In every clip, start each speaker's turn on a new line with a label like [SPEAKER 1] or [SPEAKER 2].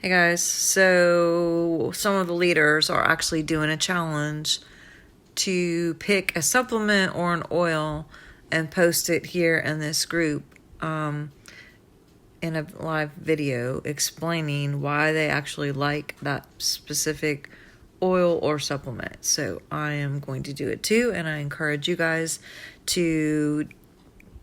[SPEAKER 1] Hey guys, so some of the leaders are actually doing a challenge to pick a supplement or an oil and post it here in this group in a live video explaining why they actually like that specific oil or supplement. So I am going to do it too, and I encourage you guys to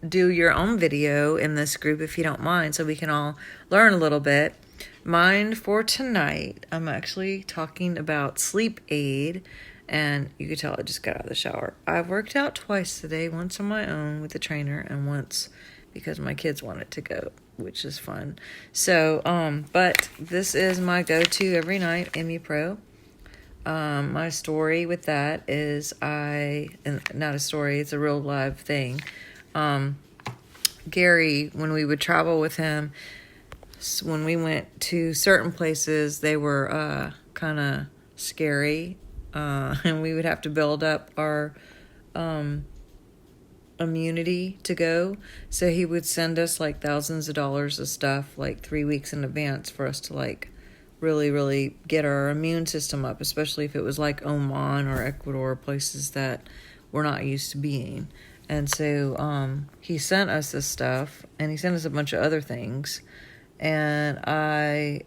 [SPEAKER 1] do your own video in this group if you don't mind, so we can all learn a little bit. Mine for tonight, I'm actually talking about sleep aid, and you can tell I just got out of the shower. I've worked out twice today, once on my own with the trainer and once because my kids wanted to go, which is fun. So, but this is my go-to every night, Immupro. My story with that is not a story, it's a real live thing. Gary, when we would travel with him, when we went to certain places, they were kind of scary, and we would have to build up our immunity to go. So he would send us like thousands of dollars of stuff like 3 weeks in advance for us to like really get our immune system up, especially if it was like Oman or Ecuador, places that we're not used to being. And so he sent us this stuff, and he sent us a bunch of other things. And I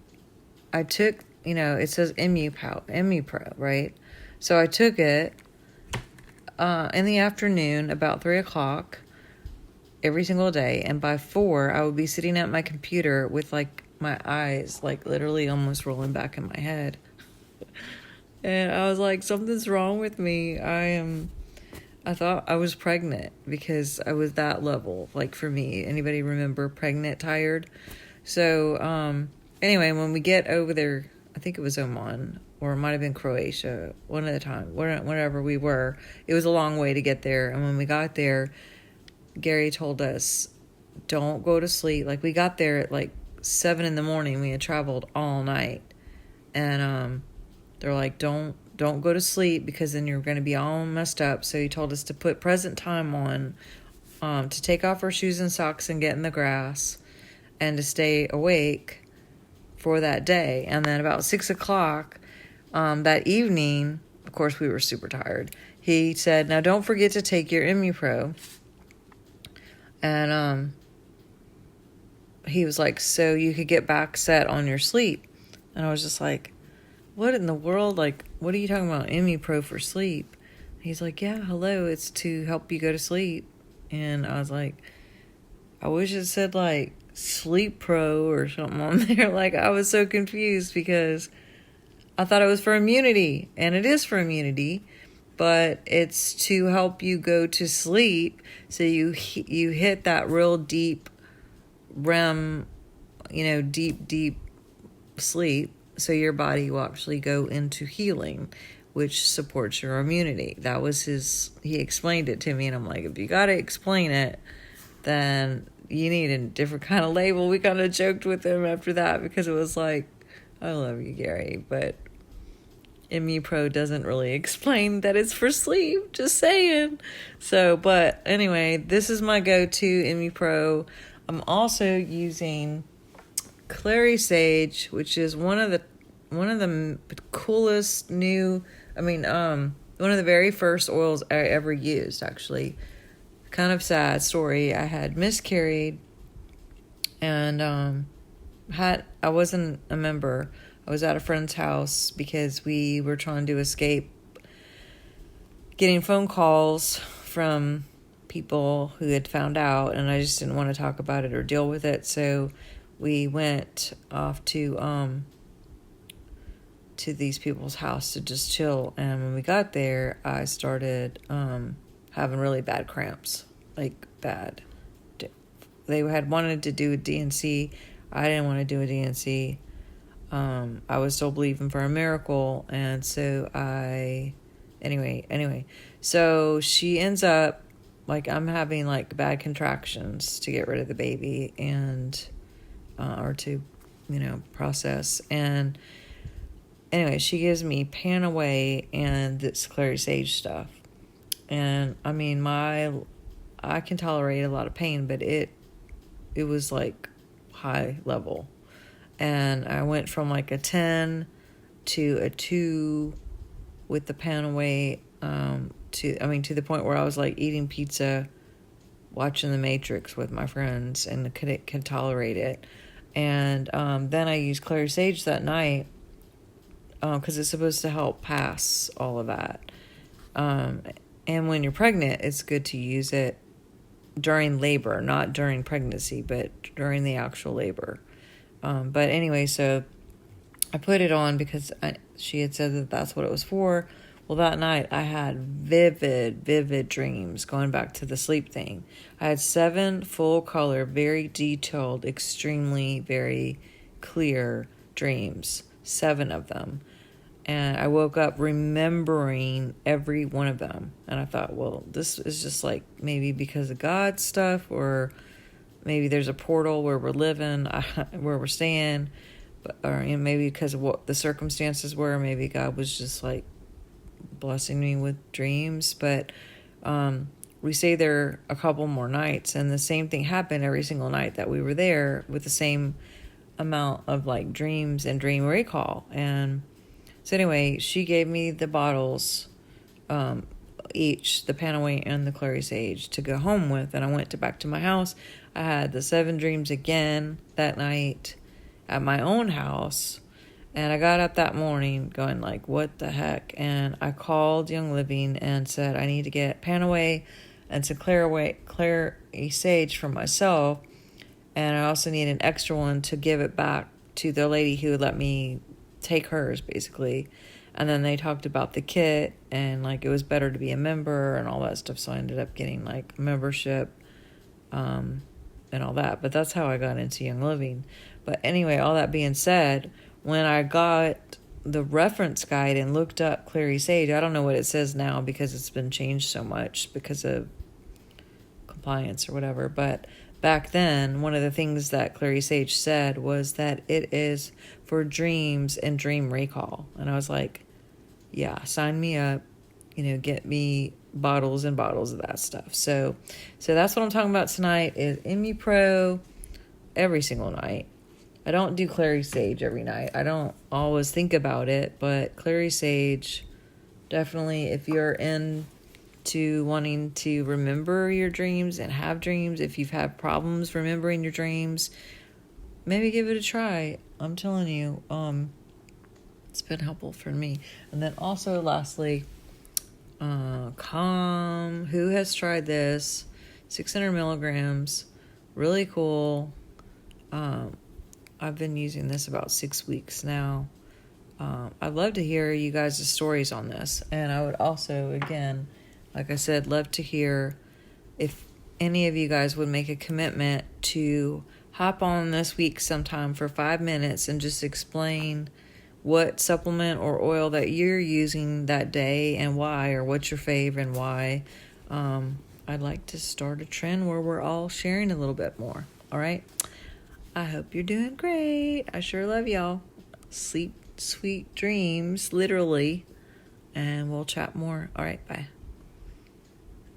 [SPEAKER 1] took, it says Immupro, right? So I took it in the afternoon, about 3 o'clock, every single day. And by 4, I would be sitting at my computer with like my eyes like literally almost rolling back in my head. And I was like, something's wrong with me. I thought I was pregnant because I was that level, like for me. Anybody remember pregnant tired? So, anyway, when we get over there, I think it was Oman, or it might have been Croatia, one at a time, wherever we were. It was a long way to get there. And when we got there, Gary told us, don't go to sleep. Like, we got there at like 7 in the morning. We had traveled all night. And they're like, don't go to sleep because then you're going to be all messed up. So he told us to put present time on, to take off our shoes and socks and get in the grass, and to stay awake for that day. And then about 6 o'clock that evening, of course we were super tired, he said, now don't forget to take your Immupro. And he was like, so you could get back set on your sleep. And I was just like, what in the world? Like, what are you talking about, Immupro for sleep? He's like, yeah, hello, it's to help you go to sleep. And I was like, I wish it said like Sleep Pro or something on there. Like, I was so confused because I thought it was for immunity, and it is for immunity, but it's to help you go to sleep. So you hit that real deep REM, deep sleep. So your body will actually go into healing, which supports your immunity. That was he explained it to me, and I'm like, if you got to explain it, then you need a different kind of label. We kind of joked with him after that because it was like, I love you, Gary, but Immupro doesn't really explain that it's for sleep. Just saying. So, but anyway, this is my go-to Immupro. I'm also using Clary Sage, which is one of the coolest new, one of the very first oils I ever used, actually. Kind of sad story. I had miscarried, and I wasn't a member. I was at a friend's house because we were trying to escape getting phone calls from people who had found out, and I just didn't want to talk about it or deal with it. So we went off to these people's house to just chill. And when we got there, I started having really bad cramps, like bad. They had wanted to do a DNC. I didn't want to do a DNC. I was still believing for a miracle, and so anyway, so she ends up, like, I'm having like bad contractions to get rid of the baby, and or to process. And anyway, she gives me Pan Away and this Clary Sage stuff. And I mean, I can tolerate a lot of pain, but it was like high level. And I went from like a 10 to a 2 with the Panaway, to the point where I was like eating pizza, watching The Matrix with my friends, and could tolerate it. And then I used Clary Sage that night, because it's supposed to help pass all of that. And when you're pregnant, it's good to use it during labor, not during pregnancy, but during the actual labor. But anyway, so I put it on because she had said that that's what it was for. Well, that night I had vivid dreams, going back to the sleep thing. I had 7 full color, very detailed, extremely very clear dreams, 7 of them. And I woke up remembering every one of them. And I thought, well, this is just like maybe because of God stuff, or maybe there's a portal where we're living, where we're staying, or maybe because of what the circumstances were. Maybe God was just like blessing me with dreams. But we stayed there a couple more nights, and the same thing happened every single night that we were there, with the same amount of like dreams and dream recall. And so anyway, she gave me the bottles, each, the Panaway and the Clary Sage, to go home with. And I went back to my house. I had the 7 dreams again that night at my own house. And I got up that morning going like, what the heck? And I called Young Living and said, I need to get Panaway and some Clary Sage for myself. And I also need an extra one to give it back to the lady who let me take hers, basically. And then they talked about the kit, and like it was better to be a member and all that stuff. So I ended up getting like membership, and all that. But that's how I got into Young Living. But anyway, all that being said, when I got the reference guide and looked up Clary Sage, I don't know what it says now because it's been changed so much because of compliance or whatever. But back then, one of the things that Clary Sage said was that it is for dreams and dream recall. And I was like, yeah, sign me up, get me bottles and bottles of that stuff. So that's what I'm talking about tonight, is Immupro every single night. I don't do Clary Sage every night. I don't always think about it, but Clary Sage, definitely, if you're into wanting to remember your dreams and have dreams, if you've had problems remembering your dreams, maybe give it a try. I'm telling you, it's been helpful for me. And then also, lastly, Calm, who has tried this, 600 milligrams, really cool. I've been using this about 6 weeks now. I'd love to hear you guys' stories on this. And I would also, again, like I said, love to hear if any of you guys would make a commitment to hop on this week sometime for 5 minutes and just explain what supplement or oil that you're using that day and why, or what's your fave and why. I'd like to start a trend where we're all sharing a little bit more. All right? I hope you're doing great. I sure love y'all. Sleep sweet dreams, literally. And we'll chat more. All right, bye.